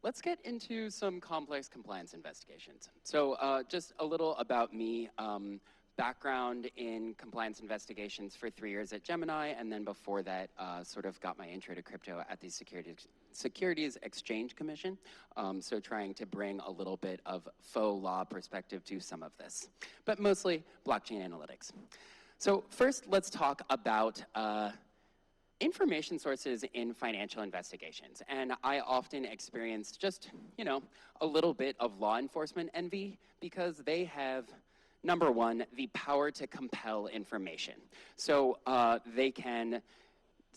Let's get into some complex compliance investigations. So just a little about me. Background in compliance investigations for 3 years at Gemini, and then before that, sort of got my intro to crypto at the Securities Exchange Commission. So trying to bring a little bit of faux law perspective to some of this, but mostly blockchain analytics. So first, let's talk about information sources in financial investigations. And I often experienced just, a little bit of law enforcement envy because they have, number one, the power to compel information. So they can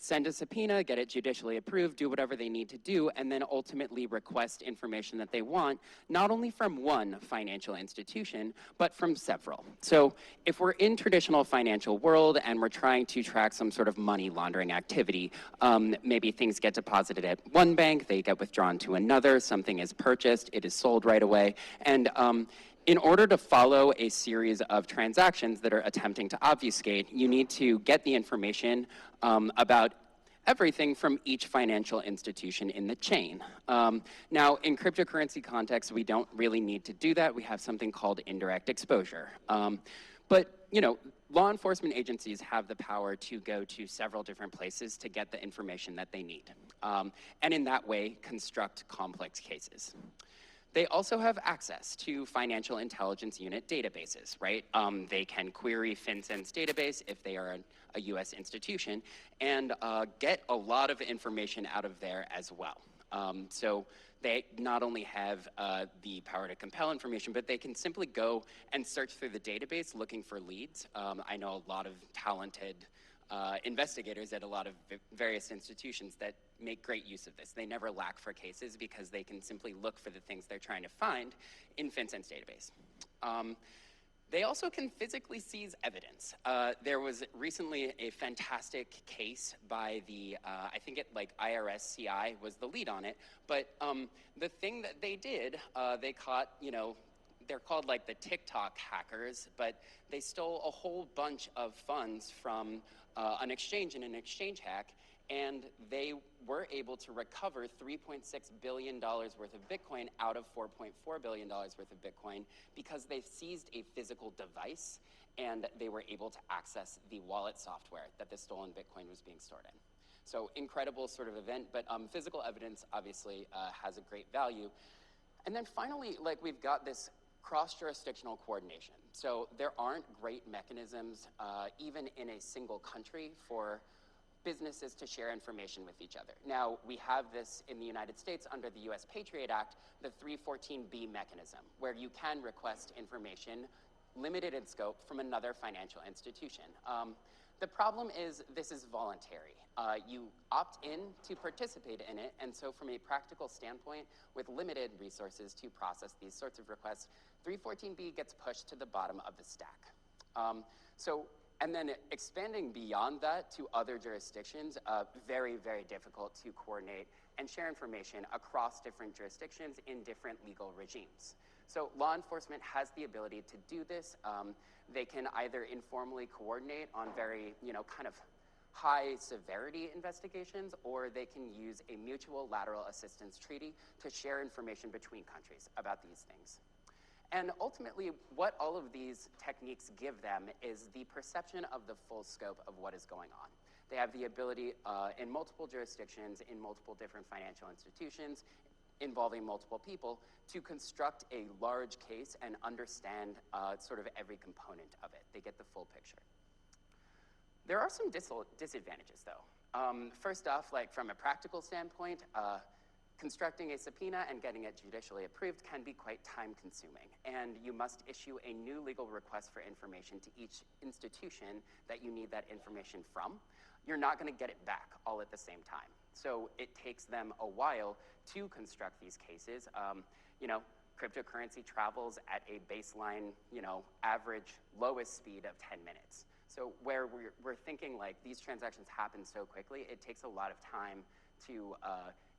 send a subpoena, get it judicially approved, do whatever they need to do, and then ultimately request information that they want, not only from one financial institution, but from several. So if we're in traditional financial world and we're trying to track some sort of money laundering activity, maybe things get deposited at one bank, they get withdrawn to another, something is purchased, it is sold right away, and in order to follow a series of transactions that are attempting to obfuscate, you need to get the information about everything from each financial institution in the chain. Now, in cryptocurrency context, we don't really need to do that. We have something called indirect exposure. But law enforcement agencies have the power to go to several different places to get the information that they need, and in that way, construct complex cases. They also have access to financial intelligence unit databases, right? They can query FinCEN's database if they are a US institution and get a lot of information out of there as well. So they not only have the power to compel information, but they can simply go and search through the database looking for leads. I know a lot of talented investigators at a lot of various institutions that make great use of this. They never lack for cases because they can simply look for the things they're trying to find in FinCEN's database. They also can physically seize evidence. There was recently a fantastic case by the, I think IRS CI was the lead on it, but the thing that they did, they caught, they're called like the TikTok hackers, but they stole a whole bunch of funds from an exchange in an exchange hack, and they were able to recover $3.6 billion worth of Bitcoin out of $4.4 billion worth of Bitcoin because they seized a physical device and they were able to access the wallet software that the stolen Bitcoin was being stored in. So incredible sort of event, but physical evidence obviously has a great value. And then finally, we've got this cross-jurisdictional coordination. So there aren't great mechanisms, even in a single country, for businesses to share information with each other. Now, we have this in the United States under the US Patriot Act, the 314B mechanism, where you can request information limited in scope from another financial institution. The problem is this is voluntary. You opt in to participate in it, and so from a practical standpoint, with limited resources to process these sorts of requests, 314B gets pushed to the bottom of the stack. And then expanding beyond that to other jurisdictions, very, very difficult to coordinate and share information across different jurisdictions in different legal regimes. So law enforcement has the ability to do this. They can either informally coordinate on very, kind of high severity investigations, or they can use a mutual lateral assistance treaty to share information between countries about these things. And ultimately, what all of these techniques give them is the perception of the full scope of what is going on. They have the ability in multiple jurisdictions, in multiple different financial institutions, involving multiple people, to construct a large case and understand sort of every component of it. They get the full picture. There are some disadvantages, though. First off, from a practical standpoint, constructing a subpoena and getting it judicially approved can be quite time-consuming, and you must issue a new legal request for information to each institution that you need that information from. You're not going to get it back all at the same time. So it takes them a while to construct these cases. Cryptocurrency travels at a baseline, average lowest speed of 10 minutes. So where we're thinking these transactions happen so quickly, it takes a lot of time to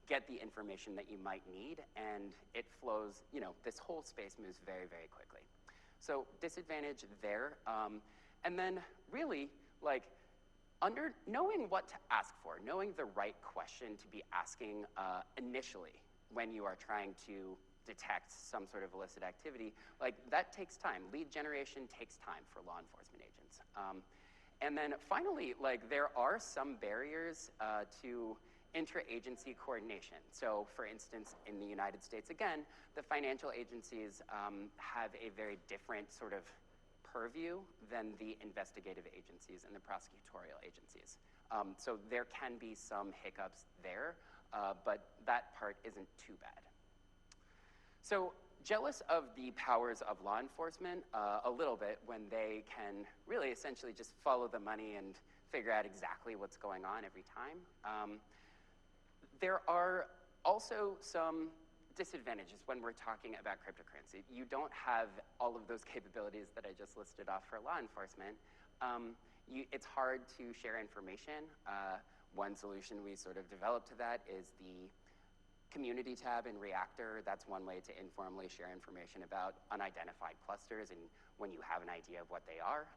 get the information that you might need, and it flows, this whole space moves very, very quickly. So disadvantage there. And then really, knowing what to ask for, knowing the right question to be asking initially when you are trying to detect some sort of illicit activity, like that takes time. Lead generation takes time for law enforcement agents. And then finally, like there are some barriers to interagency coordination. So for instance, in the United States, again, the financial agencies have a very different sort of purview than the investigative agencies and the prosecutorial agencies. So there can be some hiccups there, but that part isn't too bad. So jealous of the powers of law enforcement a little bit when they can really essentially just follow the money and figure out exactly what's going on every time. There are also some disadvantages when we're talking about cryptocurrency. You don't have all of those capabilities that I just listed off for law enforcement. It's hard to share information. One solution we sort of developed to that is the community tab in Reactor. That's one way to informally share information about unidentified clusters and when you have an idea of what they are.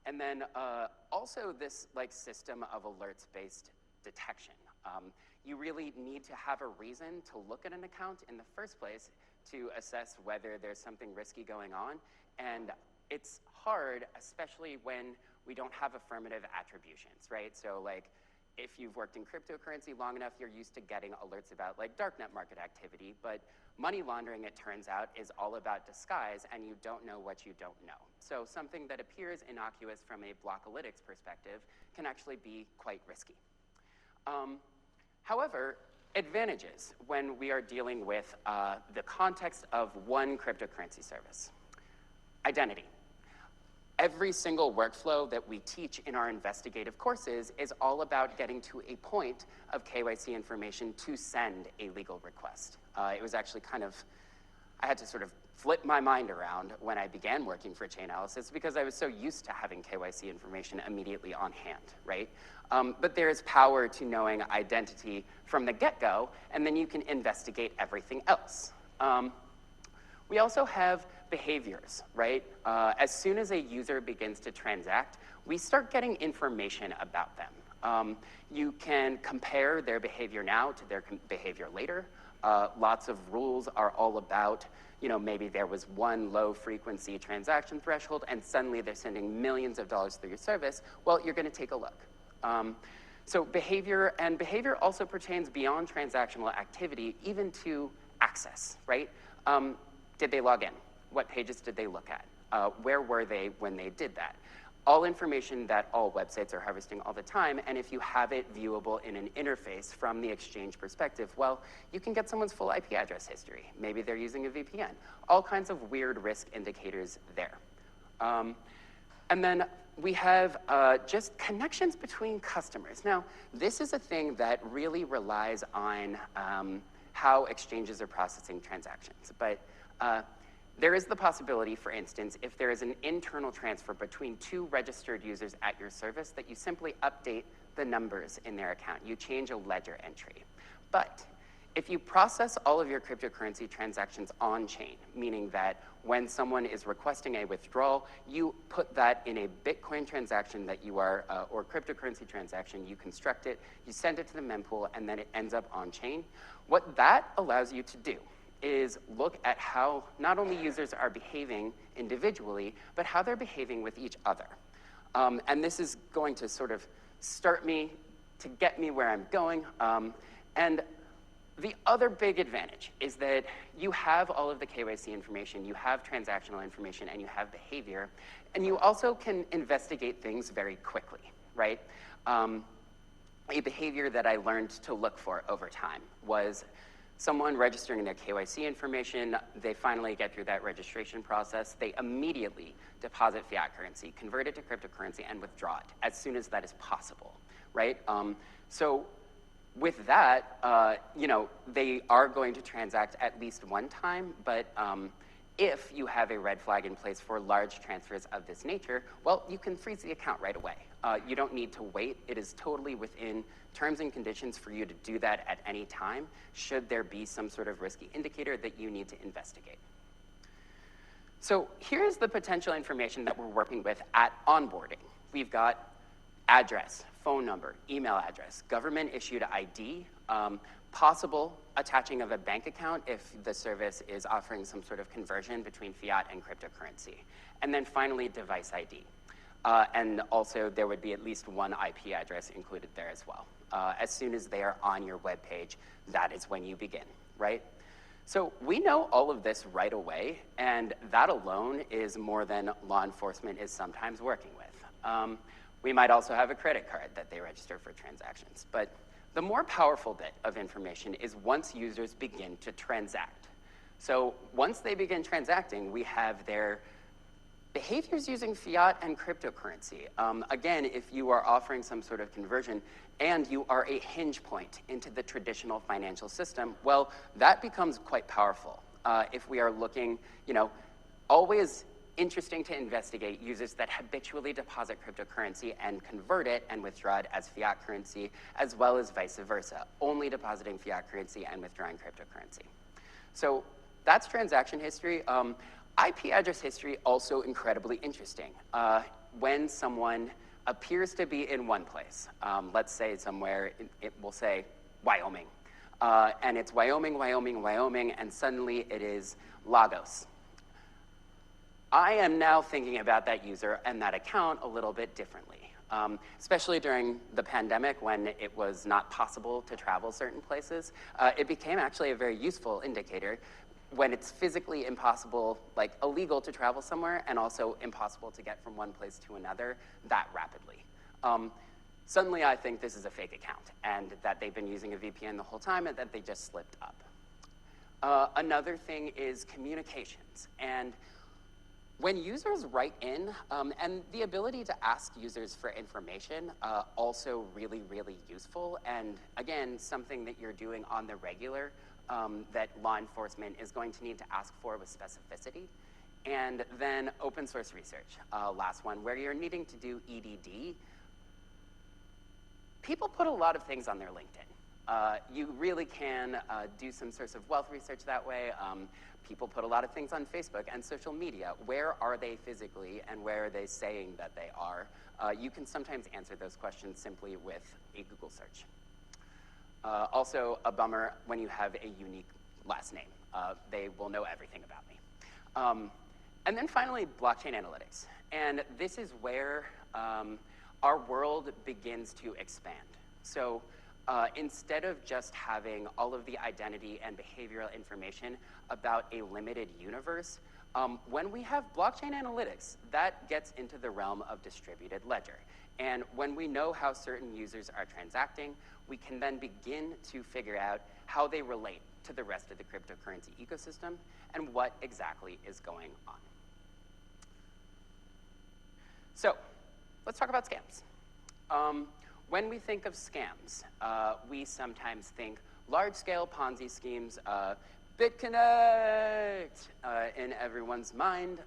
And then also this like system of alerts-based detection. You really need to have a reason to look at an account in the first place to assess whether there's something risky going on. And it's hard, especially when we don't have affirmative attributions, right? So like, if you've worked in cryptocurrency long enough, you're used to getting alerts about like darknet market activity, but money laundering, it turns out, is all about disguise, and you don't know what you don't know. So something that appears innocuous from a blockalytics perspective can actually be quite risky. However, advantages when we are dealing with the context of one cryptocurrency service. Identity. Every single workflow that we teach in our investigative courses is all about getting to a point of KYC information to send a legal request. It was actually kind of, I had to sort of flip my mind around when I began working for Chainalysis because I was so used to having KYC information immediately on hand, right? But there is power to knowing identity from the get-go, and then you can investigate everything else. We also have behaviors, right? As soon as a user begins to transact, we start getting information about them. You can compare their behavior now to their behavior later. Lots of rules are all about, you know, maybe there was one low frequency transaction threshold and suddenly they're sending millions of dollars through your service. Well, you're gonna take a look. So behavior also pertains beyond transactional activity, even to access, right? Did they log in? What pages did they look at? Where were they when they did that? All information that all websites are harvesting all the time, and if you have it viewable in an interface from the exchange perspective, well, you can get someone's full IP address history. Maybe they're using a VPN. All kinds of weird risk indicators there. And then we have just connections between customers. Now, this is a thing that really relies on how exchanges are processing transactions. But there is the possibility, for instance, if there is an internal transfer between two registered users at your service, that you simply update the numbers in their account. You change a ledger entry. But if you process all of your cryptocurrency transactions on-chain, meaning that when someone is requesting a withdrawal, you put that in a Bitcoin transaction that you are, or cryptocurrency transaction, you construct it, you send it to the mempool, and then it ends up on-chain. What that allows you to do is look at how not only users are behaving individually, but how they're behaving with each other. And this is going to sort of start me to get me where I'm going. And the other big advantage is that you have all of the KYC information, you have transactional information, and you have behavior, and you also can investigate things very quickly, right? A behavior that I learned to look for over time was someone registering their KYC information, they finally get through that registration process, they immediately deposit fiat currency, convert it to cryptocurrency, and withdraw it as soon as that is possible, right? So with that, you know, they are going to transact at least one time, but if you have a red flag in place for large transfers of this nature, well, you can freeze the account right away. You don't need to wait. It is totally within terms and conditions for you to do that at any time, should there be some sort of risky indicator that you need to investigate. So here's the potential information that we're working with at onboarding. We've got address, phone number, email address, government-issued ID, possible attaching of a bank account if the service is offering some sort of conversion between fiat and cryptocurrency. And then finally, device ID. And also, there would be at least one IP address included there as well. As soon as they are on your web page, that is when you begin, right? So we know all of this right away, and that alone is more than law enforcement is sometimes working with. We might also have a credit card that they register for transactions. But the more powerful bit of information is once users begin to transact. So once they begin transacting, we have their behaviors using fiat and cryptocurrency. Again, if you are offering some sort of conversion and you are a hinge point into the traditional financial system, well, that becomes quite powerful. If we are looking, always interesting to investigate users that habitually deposit cryptocurrency and convert it and withdraw it as fiat currency, as well as vice versa, only depositing fiat currency and withdrawing cryptocurrency. So that's transaction history. IP address history, also incredibly interesting. When someone appears to be in one place, let's say somewhere, it will say Wyoming. And it's Wyoming, Wyoming, Wyoming, and suddenly it is Lagos. I am now thinking about that user and that account a little bit differently, especially during the pandemic when it was not possible to travel certain places. It became actually a very useful indicator when it's physically impossible, like illegal to travel somewhere, and also impossible to get from one place to another that rapidly. Suddenly I think this is a fake account, and that they've been using a VPN the whole time, and that they just slipped up. Another thing is communications. And when users write in, and the ability to ask users for information, also really, really useful. And again, something that you're doing on the regular that law enforcement is going to need to ask for with specificity. And then open source research, last one, where you're needing to do EDD. People put a lot of things on their LinkedIn. You really can do some sorts of wealth research that way. People put a lot of things on Facebook and social media. Where are they physically, and where are they saying that they are? You can sometimes answer those questions simply with a Google search. Also, a bummer when you have a unique last name. They will know everything about me. And then finally, blockchain analytics. And this is where our world begins to expand. So instead of just having all of the identity and behavioral information about a limited universe, when we have blockchain analytics, that gets into the realm of distributed ledger. And when we know how certain users are transacting, we can then begin to figure out how they relate to the rest of the cryptocurrency ecosystem and what exactly is going on. So let's talk about scams. When we think of scams, we sometimes think large-scale Ponzi schemes, BitConnect in everyone's mind,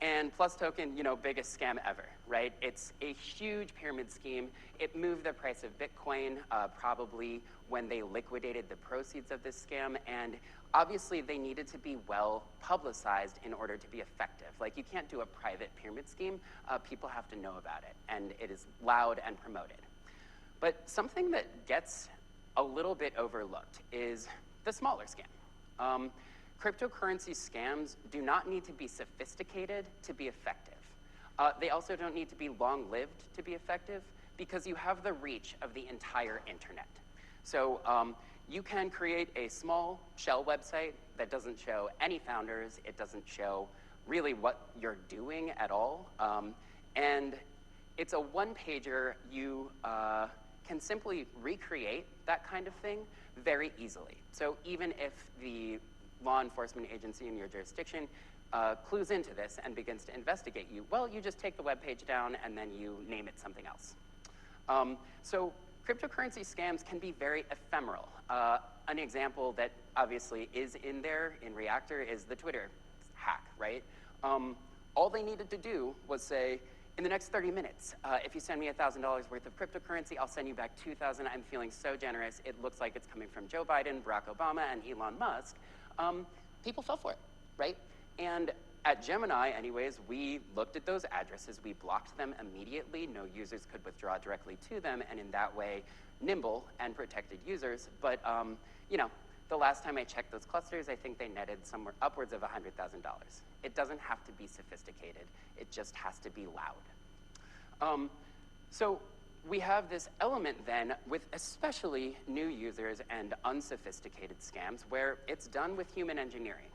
and Plus Token, biggest scam ever, right? It's a huge pyramid scheme. It moved the price of Bitcoin probably when they liquidated the proceeds of this scam, and obviously they needed to be well publicized in order to be effective. Like, you can't do a private pyramid scheme. People have to know about it, and it is loud and promoted. But something that gets a little bit overlooked is the smaller scam. Cryptocurrency scams do not need to be sophisticated to be effective. They also don't need to be long-lived to be effective, because you have the reach of the entire internet. So you can create a small shell website that doesn't show any founders. It doesn't show really what you're doing at all. And it's a one-pager. You can simply recreate that kind of thing very easily. So even if the law enforcement agency in your jurisdiction clues into this and begins to investigate you, well, you just take the web page down and then you name it something else. So cryptocurrency scams can be very ephemeral. An example that obviously is in there in Reactor is the Twitter hack, right? All they needed to do was say, in the next 30 minutes, if you send me $1,000 worth of cryptocurrency, I'll send you back 2,000. I'm feeling so generous. It looks like it's coming from Joe Biden, Barack Obama, and Elon Musk. People fell for it, right? And at Gemini, anyways, we looked at those addresses, we blocked them immediately, no users could withdraw directly to them, and in that way, nimble and protected users. But you know, the last time I checked those clusters, I think they netted somewhere upwards of $100,000. It doesn't have to be sophisticated, it just has to be loud. So we have this element then with especially new users and unsophisticated scams where it's done with human engineering.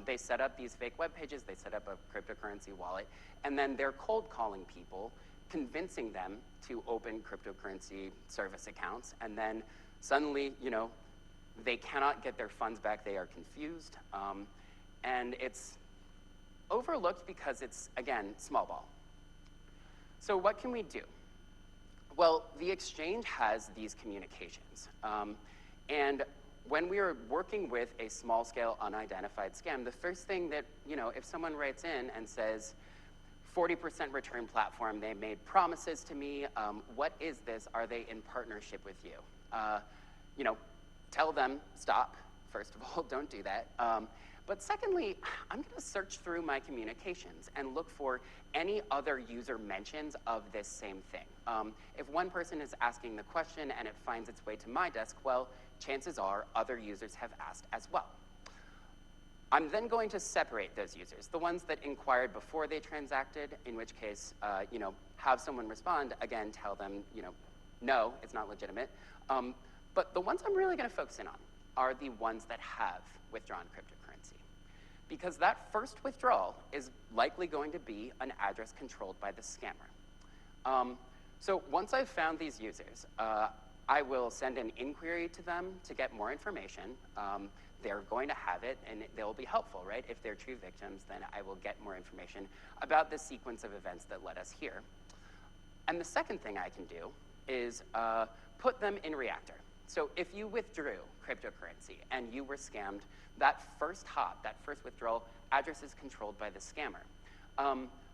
They set up these fake web pages, they set up a cryptocurrency wallet, and then they're cold calling people, convincing them to open cryptocurrency service accounts, and then suddenly, you know, they cannot get their funds back, they are confused, and it's overlooked because it's, again, small ball. So what can we do? Well, the exchange has these communications, and when we are working with a small-scale unidentified scam, the first thing that, you know, if someone writes in and says, 40% return platform, they made promises to me, what is this? Are they in partnership with you? You know, tell them, stop, first of all, don't do that. But secondly, I'm gonna search through my communications and look for any other user mentions of this same thing. If one person is asking the question and it finds its way to my desk, well, chances are other users have asked as well. I'm then going to separate those users, the ones that inquired before they transacted, in which case, you know, have someone respond, again, tell them, you know, no, it's not legitimate. But the ones I'm really gonna focus in on are the ones that have withdrawn cryptocurrency. Because that first withdrawal is likely going to be an address controlled by the scammer. So once I've found these users, I will send an inquiry to them to get more information. They're going to have it, and they'll be helpful, right? If they're true victims, then I will get more information about the sequence of events that led us here. And the second thing I can do is put them in Reactor. So if you withdrew cryptocurrency and you were scammed, that first hop, that first withdrawal, address is controlled by the scammer.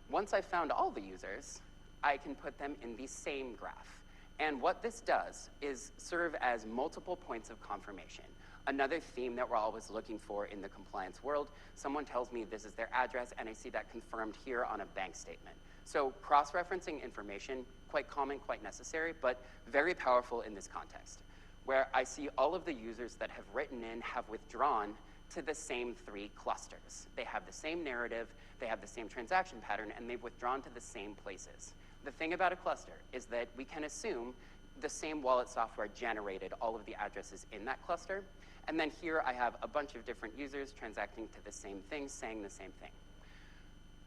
Once I've found all the users, I can put them in the same graph. And what this does is serve as multiple points of confirmation. Another theme that we're always looking for in the compliance world, someone tells me this is their address, and I see that confirmed here on a bank statement. So cross-referencing information, quite common, quite necessary, but very powerful in this context, where I see all of the users that have written in have withdrawn to the same 3 clusters. They have the same narrative, they have the same transaction pattern, and they've withdrawn to the same places. The thing about a cluster is that we can assume the same wallet software generated all of the addresses in that cluster, and then here I have a bunch of different users transacting to the same thing, saying the same thing.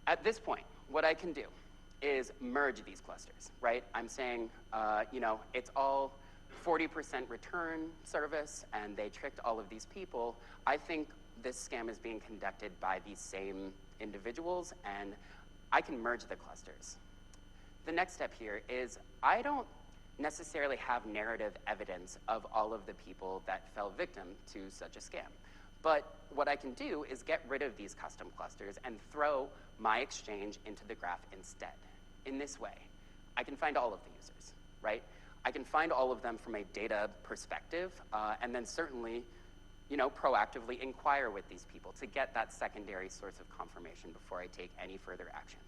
At this point, what I can do is merge these clusters, right? I'm saying, you know, it's all 40% return service, and they tricked all of these people. I think this scam is being conducted by these same individuals, and I can merge the clusters. The next step here is I don't necessarily have narrative evidence of all of the people that fell victim to such a scam. But what I can do is get rid of these custom clusters and throw my exchange into the graph instead. In this way, I can find all of the users, right? I can find all of them from a data perspective, and then certainly, you know, proactively inquire with these people to get that secondary source of confirmation before I take any further action.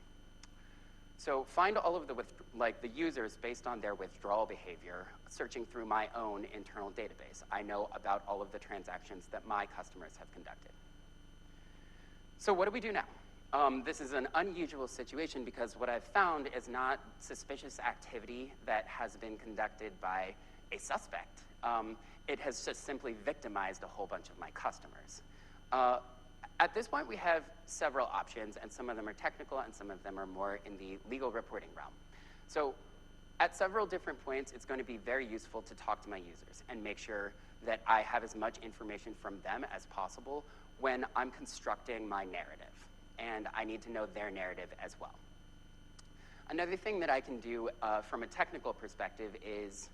So find all of the users based on their withdrawal behavior, searching through my own internal database. I know about all of the transactions that my customers have conducted. So what do we do now? This is an unusual situation because what I've found is not suspicious activity that has been conducted by a suspect. It has just simply victimized a whole bunch of my customers. At this point, we have several options, and some of them are technical, and some of them are more in the legal reporting realm. So at several different points, it's going to be very useful to talk to my users and make sure that I have as much information from them as possible when I'm constructing my narrative. And I need to know their narrative as well. Another thing that I can do from a technical perspective is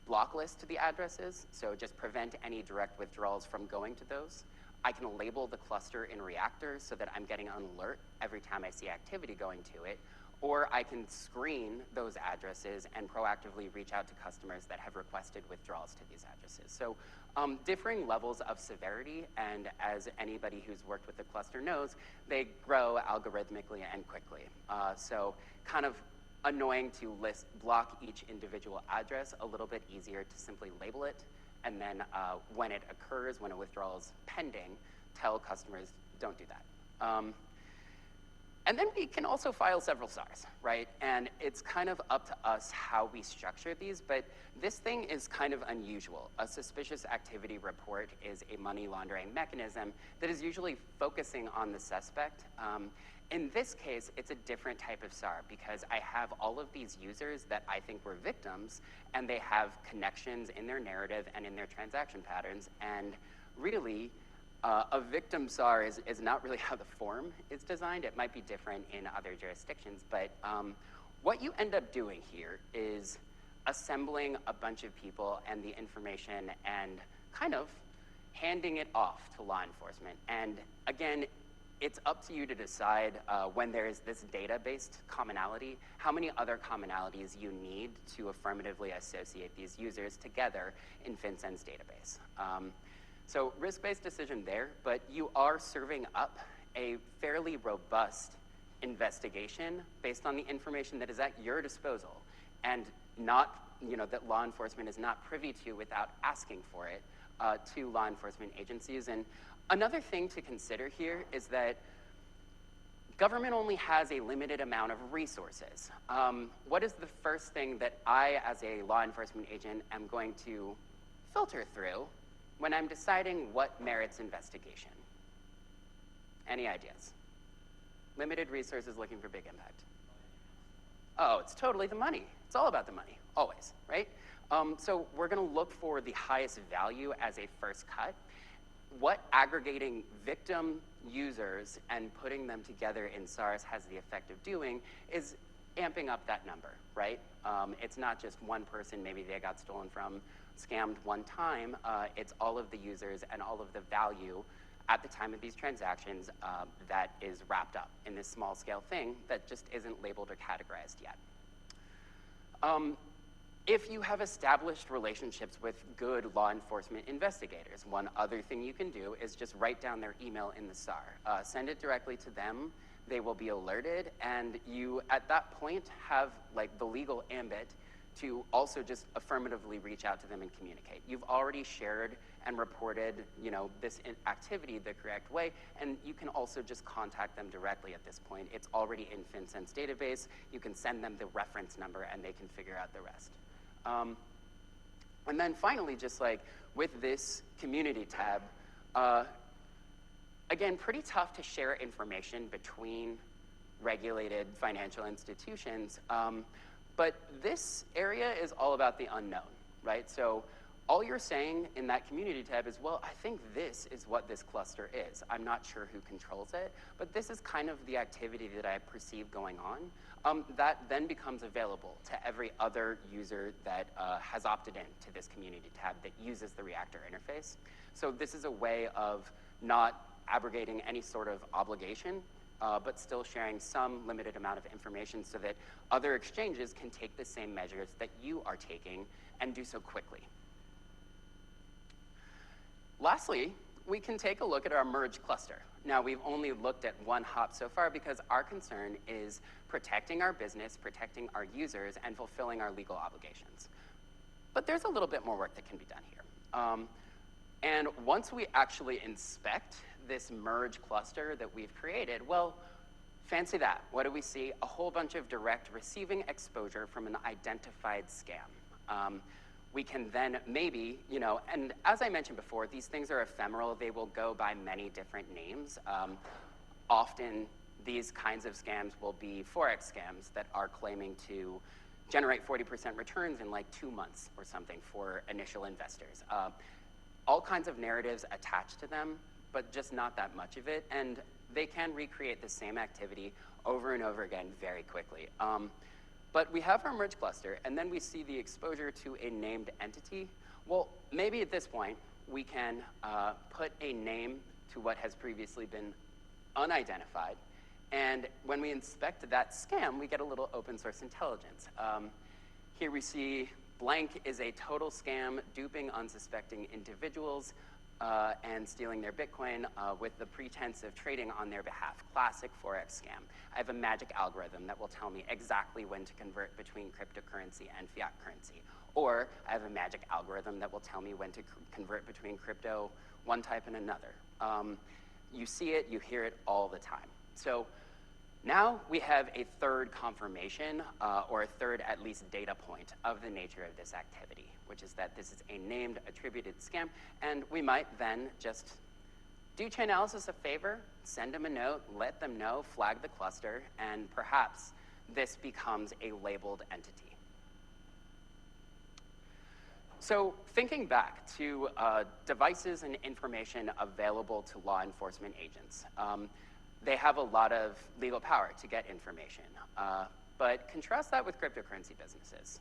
block list the addresses, so just prevent any direct withdrawals from going to those. I can label the cluster in Reactor so that I'm getting an alert every time I see activity going to it. or I can screen those addresses and proactively reach out to customers that have requested withdrawals to these addresses. So differing levels of severity, and as anybody who's worked with the cluster knows, they grow algorithmically and quickly. So kind of annoying to block each individual address, a little bit easier to simply label it, and then when it occurs, when a withdrawal is pending, tell customers, don't do that. And then we can also file several SARs, right? And it's kind of up to us how we structure these, but this thing is kind of unusual. A suspicious activity report is a money laundering mechanism that is usually focusing on the suspect. In this case, it's a different type of SAR because I have all of these users that I think were victims, and they have connections in their narrative and in their transaction patterns, and really, a victim SAR is not really how the form is designed. It might be different in other jurisdictions, but what you end up doing here is assembling a bunch of people and the information and kind of handing it off to law enforcement. And again, it's up to you to decide when there is this data-based commonality, how many other commonalities you need to affirmatively associate these users together in FinCEN's database. So risk-based decision there, but you are serving up a fairly robust investigation based on the information that is at your disposal, and not, that law enforcement is not privy to without asking for it to law enforcement agencies. And another thing to consider here is that government only has a limited amount of resources. What is the first thing that I, as a law enforcement agent, am going to filter through when I'm deciding what merits investigation? Any ideas? Limited resources looking for big impact. Oh, it's totally the money. It's all about the money, always, right? So we're gonna look for the highest value as a first cut. What aggregating victim users and putting them together in SARs has the effect of doing is amping up that number, right? It's not just one person, maybe they got stolen from, scammed one time. It's all of the users and all of the value at the time of these transactions that is wrapped up in this small scale thing that just isn't labeled or categorized yet. If you have established relationships with good law enforcement investigators, one other thing you can do is just write down their email in the SAR. Send it directly to them. They will be alerted, and you, at that point, have like the legal ambit to also just affirmatively reach out to them and communicate. You've already shared and reported, this activity the correct way, and you can also just contact them directly at this point. It's already in FinCEN's database. You can send them the reference number, and they can figure out the rest. And then finally, just like with this community tab, again, pretty tough to share information between regulated financial institutions. But this area is all about the unknown, right? So all you're saying in that community tab is, well, I think this is what this cluster is. I'm not sure who controls it, but this is kind of the activity that I perceive going on. That then becomes available to every other user that has opted in to this community tab that uses the Reactor interface. So this is a way of not abrogating any sort of obligation, but still sharing some limited amount of information so that other exchanges can take the same measures that you are taking and do so quickly. Lastly, we can take a look at our merge cluster. Now, we've only looked at one hop so far because our concern is protecting our business, protecting our users, and fulfilling our legal obligations. But there's a little bit more work that can be done here. And once we actually inspect this merge cluster that we've created, well, fancy that. What do we see? A whole bunch of direct receiving exposure from an identified scam. We can then maybe, and as I mentioned before, these things are ephemeral. They will go by many different names. Often, these kinds of scams will be Forex scams that are claiming to generate 40% returns in like 2 months or something for initial investors. All kinds of narratives attached to them, but just not that much of it. And they can recreate the same activity over and over again very quickly. But we have our merge cluster, and then we see the exposure to a named entity. Well, maybe at this point, we can put a name to what has previously been unidentified, And when we inspect that scam, we get a little open source intelligence. Here we see blank is a total scam, duping unsuspecting individuals and stealing their Bitcoin with the pretense of trading on their behalf. Classic Forex scam. I have a magic algorithm that will tell me exactly when to convert between cryptocurrency and fiat currency. Or I have a magic algorithm that will tell me when to convert between crypto, one type and another. You see it, you hear it all the time. So now we have a third confirmation, or a third at least data point of the nature of this activity, which is that this is a named attributed scam, and we might then just do Chainalysis a favor, send them a note, let them know, flag the cluster, and perhaps this becomes a labeled entity. So thinking back to devices and information available to law enforcement agents, they have a lot of legal power to get information. But contrast that with cryptocurrency businesses.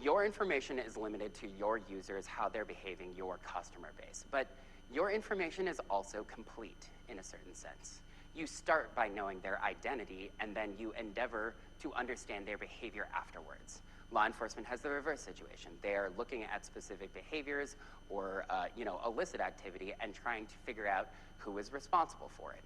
Your information is limited to your users, how they're behaving, your customer base. But your information is also complete in a certain sense. You start by knowing their identity, and then you endeavor to understand their behavior afterwards. Law enforcement has the reverse situation. They are looking at specific behaviors or illicit activity and trying to figure out who is responsible for it.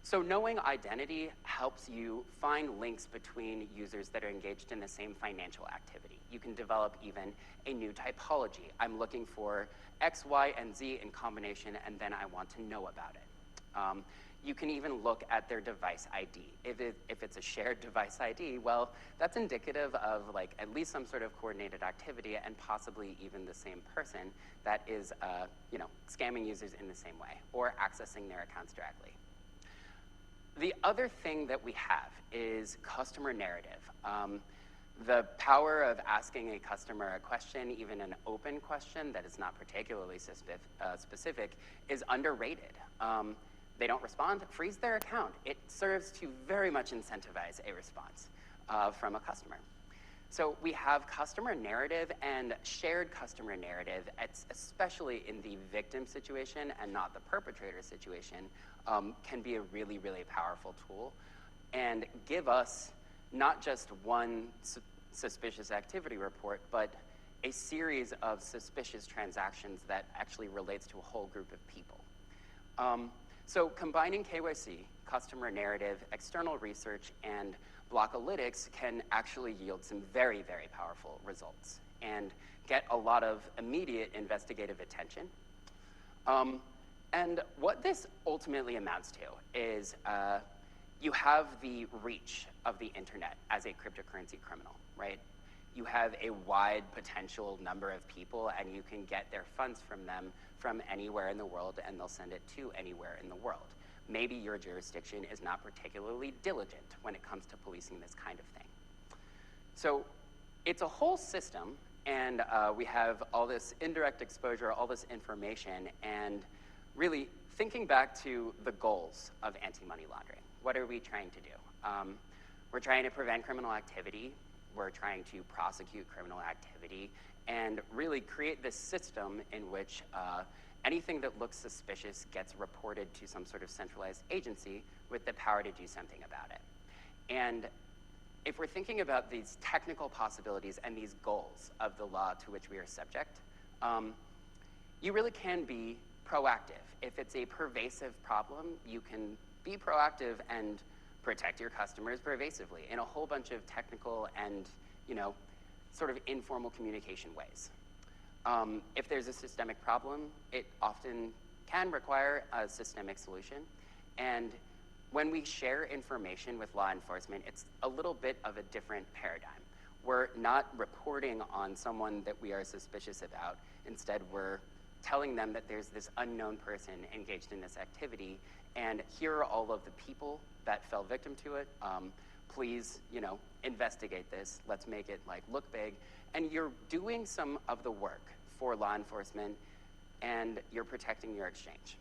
So knowing identity helps you find links between users that are engaged in the same financial activity. You can develop even a new typology. I'm looking for X, Y, and Z in combination, and then I want to know about it. You can even look at their device ID. If it's a shared device ID, well, that's indicative of at least some sort of coordinated activity and possibly even the same person that is scamming users in the same way or accessing their accounts directly. The other thing that we have is customer narrative. The power of asking a customer a question, even an open question that is not particularly specific, is underrated. They don't respond, freeze their account. It serves to very much incentivize a response from a customer. So we have customer narrative and shared customer narrative, especially in the victim situation and not the perpetrator situation, can be a really, really powerful tool and give us not just one suspicious activity report, but a series of suspicious transactions that actually relates to a whole group of people. So combining KYC, customer narrative, external research, and blockalytics can actually yield some very, very powerful results and get a lot of immediate investigative attention. And what this ultimately amounts to is you have the reach of the internet as a cryptocurrency criminal, right? You have a wide potential number of people, and you can get their funds from them from anywhere in the world, and they'll send it to anywhere in the world. Maybe your jurisdiction is not particularly diligent when it comes to policing this kind of thing. So it's a whole system, and we have all this indirect exposure, all this information, and really thinking back to the goals of anti-money laundering. What are we trying to do? We're trying to prevent criminal activity. We're trying to prosecute criminal activity and really create this system in which anything that looks suspicious gets reported to some sort of centralized agency with the power to do something about it. And if we're thinking about these technical possibilities and these goals of the law to which we are subject, you really can be proactive. If it's a pervasive problem, you can be proactive and protect your customers pervasively in a whole bunch of technical and, sort of informal communication ways. If there's a systemic problem, it often can require a systemic solution. And when we share information with law enforcement, it's a little bit of a different paradigm. We're not reporting on someone that we are suspicious about. Instead, we're telling them that there's this unknown person engaged in this activity, and here are all of the people that fell victim to it. Please, investigate this. Let's make it look big. And you're doing some of the work for law enforcement, and you're protecting your exchange.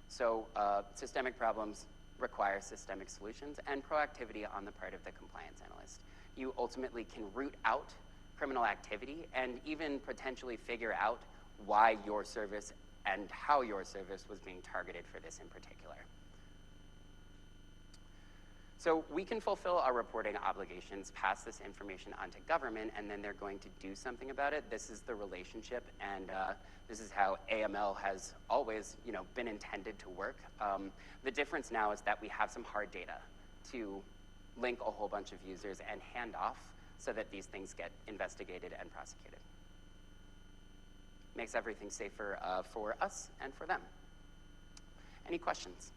So systemic problems require systemic solutions and proactivity on the part of the compliance analyst. You ultimately can root out criminal activity and even potentially figure out why your service and how your service was being targeted for this in particular. So we can fulfill our reporting obligations, pass this information on to government, and then they're going to do something about it. This is the relationship, and this is how AML has always, been intended to work. The difference now is that we have some hard data to link a whole bunch of users and hand off so that these things get investigated and prosecuted. Makes everything safer for us and for them. Any questions?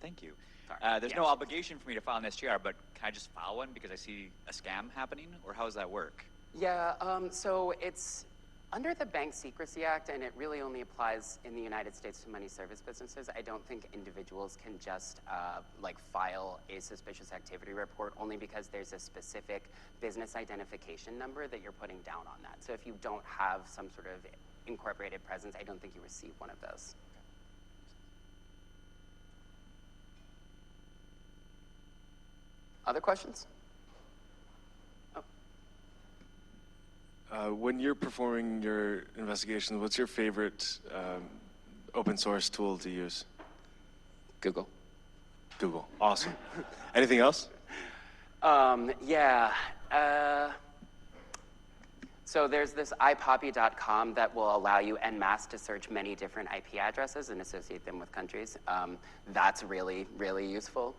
Thank you. There's no obligation for me to file an STR, but can I just file one because I see a scam happening, or how does that work? Yeah, so it's under the Bank Secrecy Act, and it really only applies in the United States to money service businesses. I don't think individuals can just file a suspicious activity report, only because there's a specific business identification number that you're putting down on that. So if you don't have some sort of incorporated presence, I don't think you receive one of those. Other questions? Oh. When you're performing your investigations, what's your favorite open source tool to use? Google. Google, awesome. Anything else? Yeah. So there's this ipoppy.com that will allow you en masse to search many different IP addresses and associate them with countries. That's really, really useful.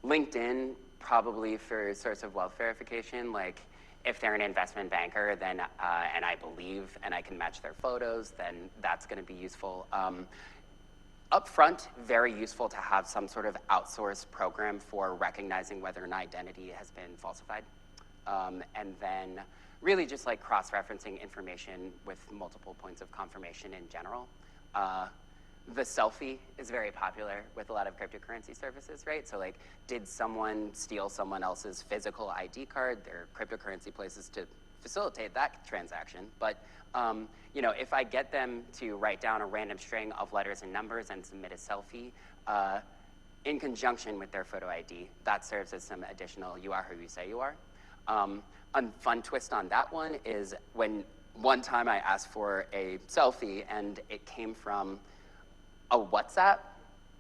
LinkedIn, probably for source of wealth verification, like if they're an investment banker, then, and I believe, and I can match their photos, then that's gonna be useful. Up front, very useful to have some sort of outsourced program for recognizing whether an identity has been falsified. And then really just like cross-referencing information with multiple points of confirmation in general. The selfie is very popular with a lot of cryptocurrency services, right? So like, did someone steal someone else's physical ID card? There are cryptocurrency places to facilitate that transaction. But if I get them to write down a random string of letters and numbers and submit a selfie in conjunction with their photo ID, that serves as some additional you are who you say you are. A fun twist on that one is when one time I asked for a selfie and it came from a WhatsApp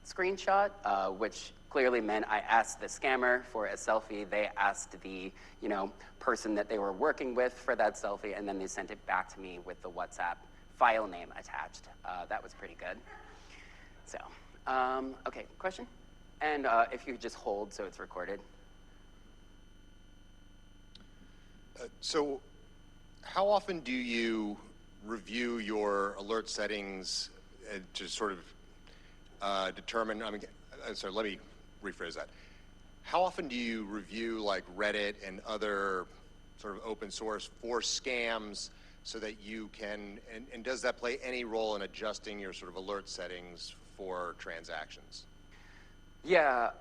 screenshot, which clearly meant I asked the scammer for a selfie, they asked the person that they were working with for that selfie, and then they sent it back to me with the WhatsApp file name attached. That was pretty good. So, okay, question? And if you could just hold so it's recorded. So how often do you review your alert settings to sort of determine, sorry, let me rephrase that. How often do you review like Reddit and other sort of open source for scams so that you can, and does that play any role in adjusting your sort of alert settings for transactions? Yeah,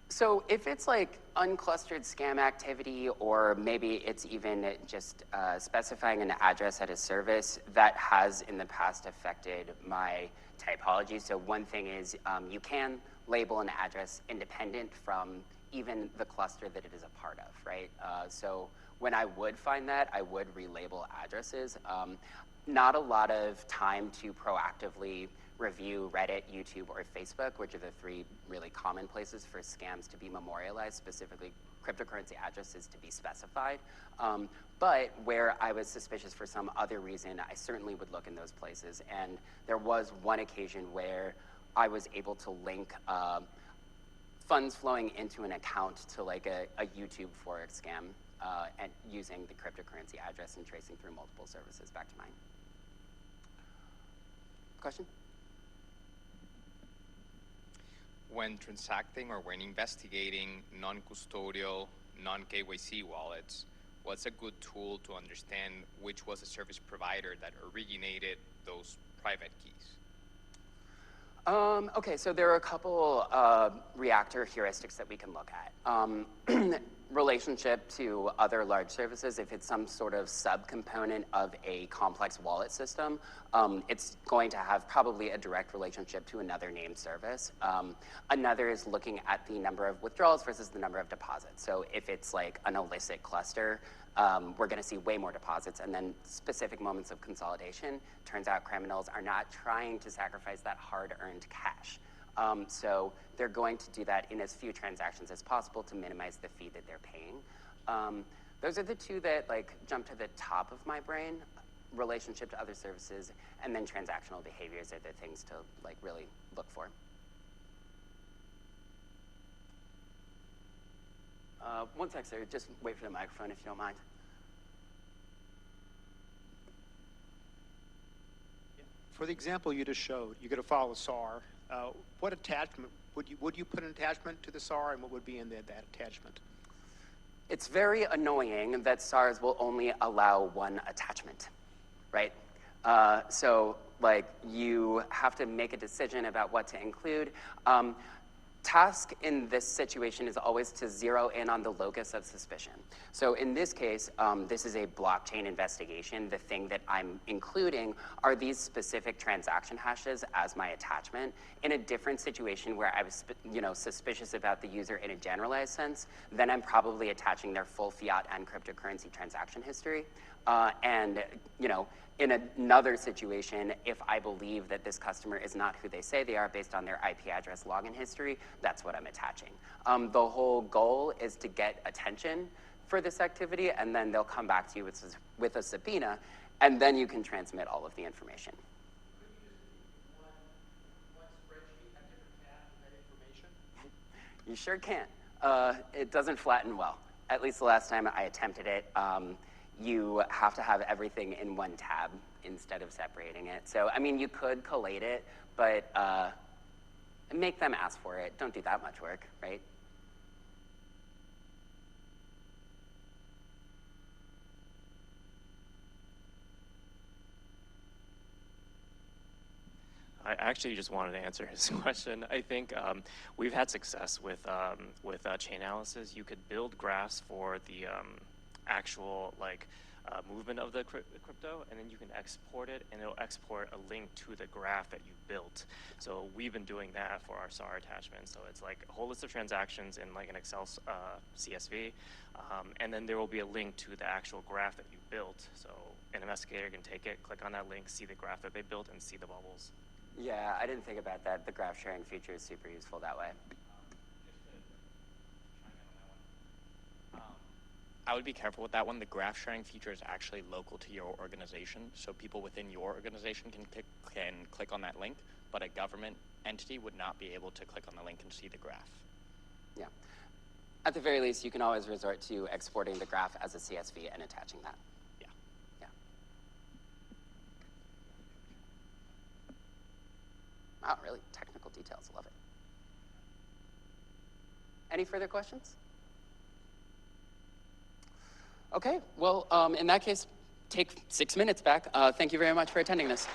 so if it's like unclustered scam activity, or maybe it's even just specifying an address at a service, that has in the past affected my typology. So one thing is you can label an address independent from even the cluster that it is a part of, right? So when I would find that, I would relabel addresses. Not a lot of time to proactively review Reddit, YouTube, or Facebook, which are the three really common places for scams to be memorialized, specifically cryptocurrency addresses to be specified. But where I was suspicious for some other reason, I certainly would look in those places. And there was one occasion where I was able to link funds flowing into an account to like a YouTube Forex scam and using the cryptocurrency address and tracing through multiple services back to mine. Question? When transacting or when investigating non-custodial, non-KYC wallets, what's a good tool to understand which was the service provider that originated those private keys? Okay, so there are a couple Reactor heuristics that we can look at. relationship to other large services, if it's some sort of subcomponent of a complex wallet system, it's going to have probably a direct relationship to another named service. Another is looking at the number of withdrawals versus the number of deposits. So if it's like an illicit cluster, we're going to see way more deposits, and then specific moments of consolidation. Turns out criminals are not trying to sacrifice that hard-earned cash. So they're going to do that in as few transactions as possible to minimize the fee that they're paying. Those are the two that like jump to the top of my brain. Relationship to other services, and then transactional behaviors are the things to like really look for. One sec, sir. Just wait for the microphone if you don't mind. For the example you just showed, you're going to follow a SAR. What attachment would you put an attachment to the SAR, and what would be in that attachment? It's very annoying that SARs will only allow one attachment, right? So like you have to make a decision about what to include. Task in this situation is always to zero in on the locus of suspicion. So in this case, this is a blockchain investigation. The thing that I'm including are these specific transaction hashes as my attachment. In a different situation where I was suspicious about the user in a generalized sense, then I'm probably attaching their full fiat and cryptocurrency transaction history. And in another situation, if I believe that this customer is not who they say they are based on their IP address login history, that's what I'm attaching. The whole goal is to get attention for this activity, and then they'll come back to you with a subpoena, and then you can transmit all of the information. One spreadsheet have different tabs with that information? You sure can. It doesn't flatten well. At least the last time I attempted it. You have to have everything in one tab instead of separating it. So, I mean, you could collate it, but make them ask for it. Don't do that much work, right? I actually just wanted to answer his question. I think we've had success with Chainalysis. You could build graphs for the actual movement of the crypto, and then you can export it, and it'll export a link to the graph that you built. So we've been doing that for our SAR attachment. So it's like a whole list of transactions in like an Excel CSV, and then there will be a link to the actual graph that you built. So an investigator can take it, click on that link, see the graph that they built, and see the bubbles. Yeah, I didn't think about that. The graph sharing feature is super useful that way. I would be careful with that one. The graph sharing feature is actually local to your organization, so people within your organization can click on that link, but a government entity would not be able to click on the link and see the graph. Yeah. At the very least, you can always resort to exporting the graph as a CSV and attaching that. Yeah. Yeah. Wow, really technical details. Love it. Any further questions? Okay, well, in that case, take 6 minutes back. Thank you very much for attending this.